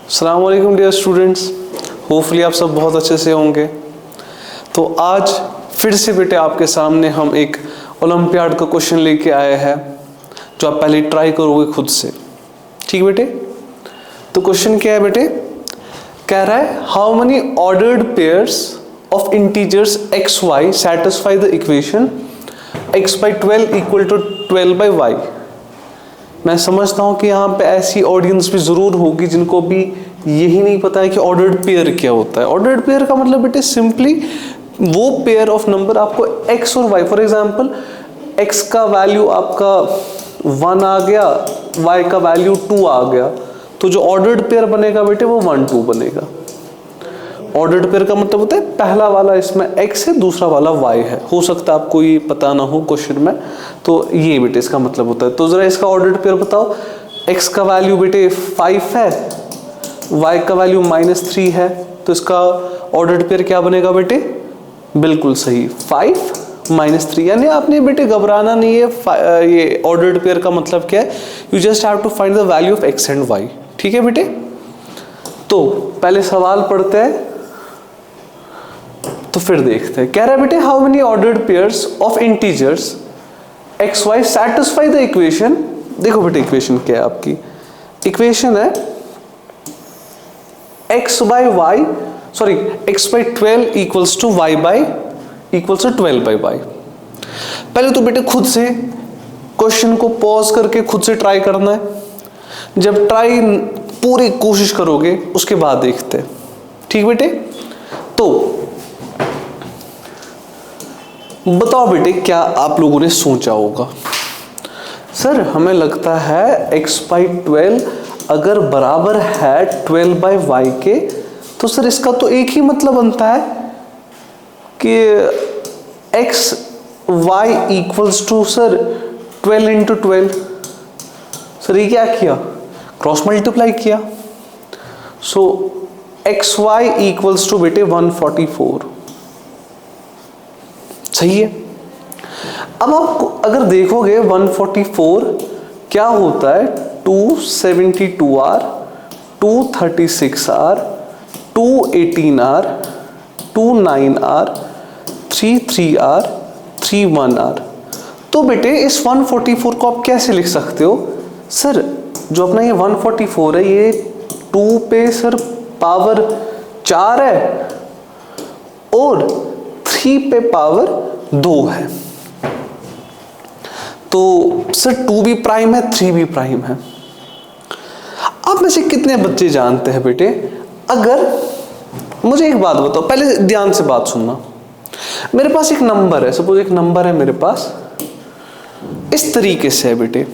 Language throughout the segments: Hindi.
अस्सलाम वालेकुम डियर स्टूडेंट्स, होपफुली आप सब बहुत अच्छे से होंगे। तो आज फिर से बेटे आपके सामने हम एक ओलंपियाड का क्वेश्चन लेके आए हैं जो आप पहले ट्राई करोगे खुद से। ठीक बेटे, तो क्वेश्चन क्या है बेटे? कह रहा है how many ordered pairs of integers x y satisfy the equation x by 12 equal to 12 by y। मैं समझता हूँ कि यहाँ पे ऐसी ऑडियंस भी ज़रूर होगी जिनको भी यही नहीं पता है कि ऑर्डर्ड पेयर क्या होता है। ऑर्डर्ड पेयर का मतलब बेटे सिंपली वो पेयर ऑफ नंबर आपको x और y, फॉर एग्जांपल x का वैल्यू आपका 1 आ गया, y का वैल्यू 2 आ गया, तो जो ऑर्डर्ड पेयर बनेगा बेटे वो 1 2 बनेगा। ऑर्डर्ड पेयर का मतलब होता है पहला वाला इसमें x है, दूसरा वाला y है। हो सकता है आपको ये पता ना हो क्वेश्चन में, तो ये बेटे इसका मतलब होता है। तो जरा इसका ऑर्डर्ड पेयर बताओ। x का वैल्यू बेटे 5 है, y का वैल्यू -3 है, तो इसका ऑर्डर्ड पेयर क्या बनेगा बेटे? बिल्कुल सही 5 -3। यानी आपने बेटे घबराना नहीं है। ये ऑर्डर्ड पेयर का मतलब क्या है? You just have to find the value of x and y। ठीक है बेटे, तो पहले सवाल पढ़ते हैं तो फिर देखते हैं। कह रहा है बेटे how many ordered pairs of integers x y satisfy the equation. देखो बेटे इक्वेशन क्या है आपकी? इक्वेशन है x by y, sorry x by 12 equals to y by equals to 12 by y। पहले तो बेटे खुद से क्वेश्चन को पॉज करके खुद से ट्राई करना है। जब ट्राई पूरी कोशिश करोगे उसके बाद देखते हैं। ठीक बेटे, तो बताओ बेटे क्या आप लोगों ने सोचा होगा? सर हमें लगता है x बाई 12 अगर बराबर है 12 बाई वाई के, तो सर इसका तो एक ही मतलब बनता है कि x y equals to sir 12 into 12। Sir ये क्या किया? क्रॉस मल्टीप्लाई किया। So x y equals to बेटे 144। सही है। अब आप अगर देखोगे 144 क्या होता है? 272R, 236R, 218R, 29R, 33R, 31R। तो बेटे इस 144 को आप कैसे लिख सकते हो? सर जो अपना ये 144 है ये 2 पे सर पावर 4 है और 3 पे पावर 2 है। तो सर 2 भी प्राइम है, 3 भी प्राइम है। आप में से कितने बच्चे जानते हैं बेटे, अगर मुझे एक बात बताओ, पहले ध्यान से बात सुनना। मेरे पास एक नंबर है, सपोज एक नंबर है मेरे पास, इस तरीके से है बेटे।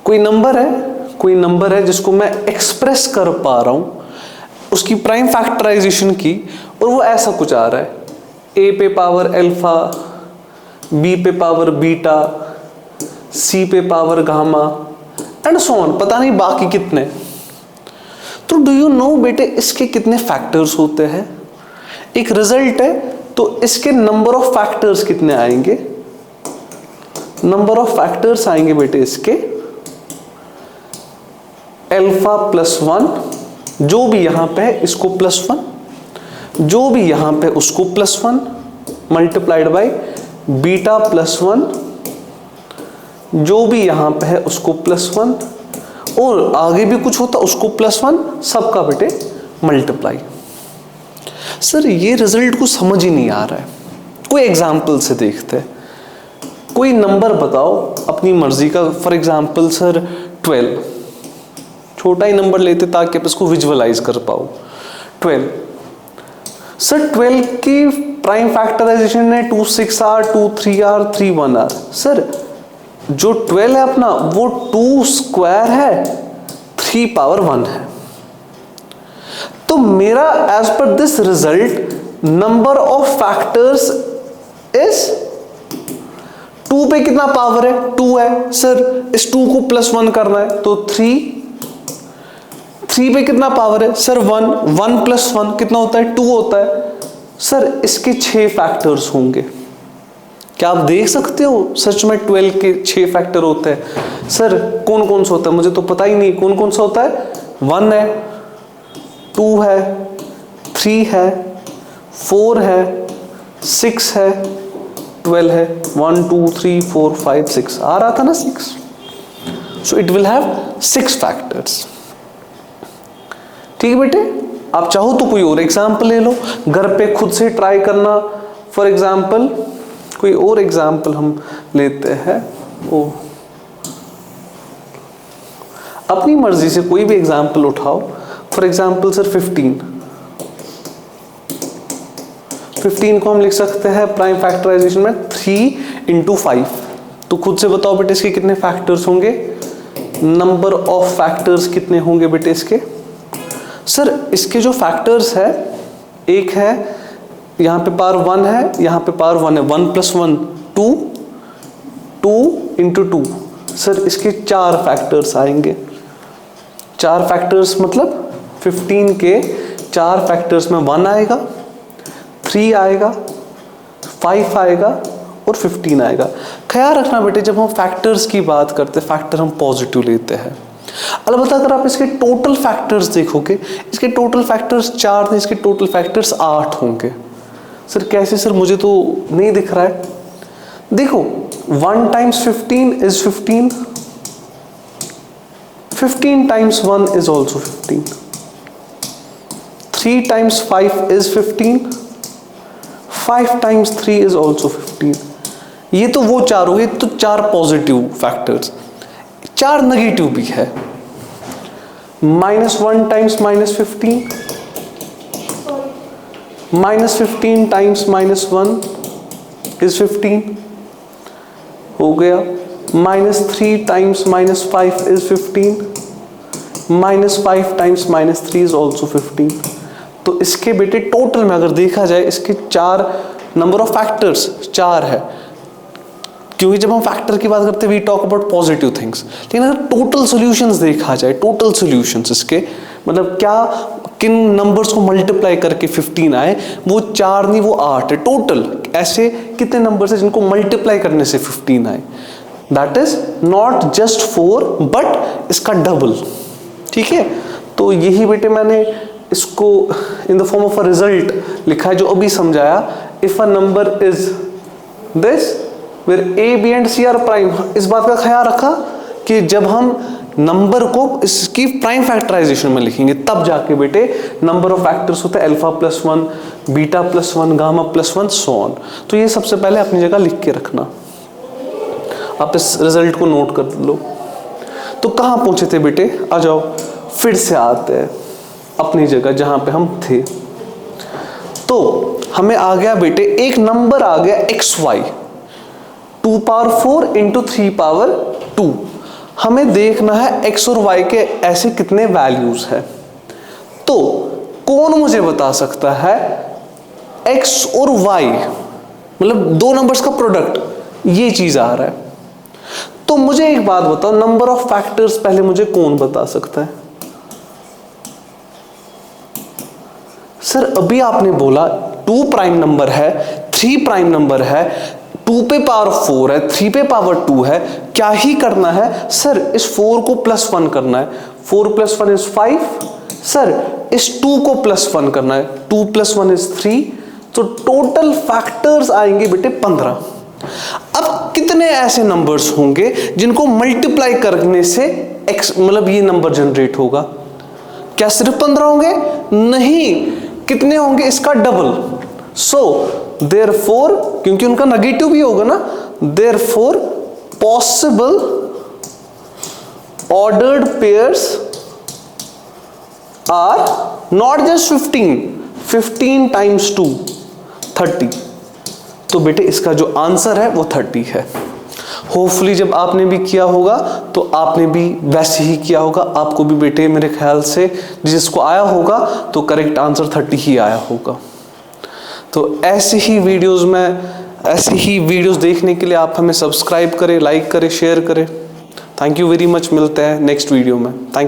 कोई नंबर है जिसको मैं एक्सप्रेस कर पा रहा हूं, उसकी प्राइम फैक्टराइजेशन की, और वो ऐसा कुछ आ रहा है a पे पावर अल्फा, b पे पावर बीटा, c पे power gamma and so on, पता नहीं बाकी कितने। तो डू यू नो बेटे इसके कितने फैक्टर्स होते हैं? एक रिजल्ट है तो इसके नंबर ऑफ फैक्टर्स कितने आएंगे? नंबर ऑफ फैक्टर्स आएंगे बेटे इसके अल्फा +1, जो भी यहां पे है इसको +1, जो भी यहां पे उसको +1 मल्टीप्लाइड बाय बीटा +1, जो भी यहां पे है उसको +1, और आगे भी कुछ होता उसको +1, सबका बेटे मल्टीप्लाई। सर ये रिजल्ट को समझ ही नहीं आ रहा है। कोई एग्जाम्पल से देखते हैं। कोई नंबर बताओ अपनी मर्जी का, फॉर एग्जाम्पल सर 12, छोटा ही नंबर लेते ताकि आप इसको विजुअलाइज कर पाओ। 12 सर 12 की प्राइम फैक्टराइजेशन है 26R, 23R, 31R। सर जो 12 है अपना वो 2 स्क्वायर है, 3 पावर 1 है। तो मेरा एज पर this result number of factors is 2 पे कितना पावर है? 2 है। सर इस 2 को +1 करना है तो 3 पे कितना पावर है? सर 1, 1 + 1 कितना होता है? 2 होता है। सर इसके 6 फैक्टर्स होंगे। क्या आप देख सकते हो सच में 12 के 6 फैक्टर होते हैं? सर कौन कौन सा होता है, मुझे तो पता ही नहीं कौन कौन सा होता है। 1 है, 2 है, 3 है, 4 है, 6 है, 12 है। 1 2 3 4 5 6 आ रहा था ना 6। So it will have 6 factors. ठीक है बेटे, आप चाहो तो कोई और एग्जाम्पल ले लो, घर पे खुद से ट्राई करना। फॉर एग्जाम्पल कोई और एग्जाम्पल हम लेते हैं, ओ अपनी मर्जी से कोई भी एग्जाम्पल उठाओ। फॉर एग्जाम्पल सर 15 को हम लिख सकते हैं प्राइम फैक्टराइजेशन में 3 × 5। तो खुद से बताओ बेटे इसके कितने फैक्टर्स होंगे, नंबर ऑफ फैक्टर्स कितने होंगे बेटे इसके? सर इसके जो फैक्टर्स है, एक है यहाँ पे पावर 1 है, यहाँ पे पावर 1 है, 1 + 1 2, 2 × 2। सर इसके 4 फैक्टर्स आएंगे। 4 फैक्टर्स मतलब 15 के 4 फैक्टर्स में 1 आएगा, 3 आएगा, 5 आएगा और 15 आएगा। ख्याल रखना बेटे जब हम फैक्टर्स की बात करते हैं, फैक्टर हम पॉजिटिव लेते हैं। अलबत्ता अगर आप इसके टोटल फैक्टर्स देखोगे, इसके टोटल फैक्टर्स 4 थे, इसके टोटल फैक्टर्स 8 होंगे। सर कैसे सर, मुझे तो नहीं दिख रहा है। देखो 1 × 15 = 15, 15 × 1 = also 15, 3 × 5 = 15, 5 × 3 = also 15। ये तो वो 4 हो गए, तो 4 पॉजिटिव फैक्टर्स, 4 नेगेटिव भी है। -1 × -15, -15 × -1 = 15 हो गया। -3 × -5 = 15, -5 × -3 = also 15। तो इसके बेटे टोटल में अगर देखा जाए, इसके 4 नंबर ऑफ फैक्टर्स 4 है, क्योंकि जब हम फैक्टर की बात करते हैं we talk about positive things. लेकिन अगर टोटल सॉल्यूशंस देखा जाए, टोटल सॉल्यूशंस इसके मतलब क्या किन नंबर्स को मल्टीप्लाई करके 15 आए, वो 4 नहीं वो 8 है। टोटल ऐसे कितने नंबर्स है जिनको मल्टीप्लाई करने से 15 आए? That is not just 4 but इसका डबल। ठीक है, तो यही बेटे मैंने इसको in the form of a result लिखा है जो अभी समझाया। If a number is this where A, B and C are prime। इस बात का ख्याल रखा कि जब हम नंबर को इसकी प्राइम फैक्टराइजेशन में लिखेंगे तब जाके बेटे नंबर ऑफ फैक्टर्स होते हैं alpha +1, beta +1, gamma +1 so on. तो ये सबसे पहले अपनी जगह लिख के रखना। आप इस रिजल्ट को नोट कर लो। तो कहाँ पहुंचे थे बेटे, आ जाओ फिर से आते हैं अपनी जगह जहां पे हम थे। तो हमें आ गया बेटे एक नंबर आ गया xy, 2⁴ × 3⁻²। हमें देखना है x और y के ऐसे कितने वैल्यूज है। तो कौन मुझे बता सकता है x और y मतलब 2 नंबर्स का प्रोडक्ट, ये चीज आ रहा है। तो मुझे एक बात बताओ, नंबर ऑफ फैक्टर्स पहले मुझे कौन बता सकता है? सर अभी आपने बोला 2 प्राइम नंबर है, 3 प्राइम नंबर है, 2 पे पावर 4 है, 3 पे पावर 2 है। क्या ही करना है सर, इस 4 को +1 करना है। 4 + 1 = 5। सर इस 2 को +1 करना है, 2 + 1 = 3। तो टोटल फैक्टर्स आएंगे बेटे 15। अब कितने ऐसे नंबर्स होंगे जिनको मल्टीप्लाई करने से x मतलब ये नंबर जनरेट होगा? क्या सिर्फ 15 होंगे? नहीं, कितने होंगे? इसका डबल। सो देयरफॉर, क्योंकि उनका नेगेटिव भी होगा ना, therefore possible ordered pairs are not just 15 × 2 30। तो बेटे इसका जो आंसर है वो 30 है। होपफुली जब आपने भी किया होगा तो आपने भी वैसे ही किया होगा। आपको भी बेटे मेरे ख्याल से जिसको आया होगा तो करेक्ट आंसर 30 ही आया होगा। तो ऐसे ही वीडियोस देखने के लिए आप हमें सब्सक्राइब करें, लाइक करें, शेयर करें। Thank you very much. मिलते हैं नेक्स्ट वीडियो में। Thank you.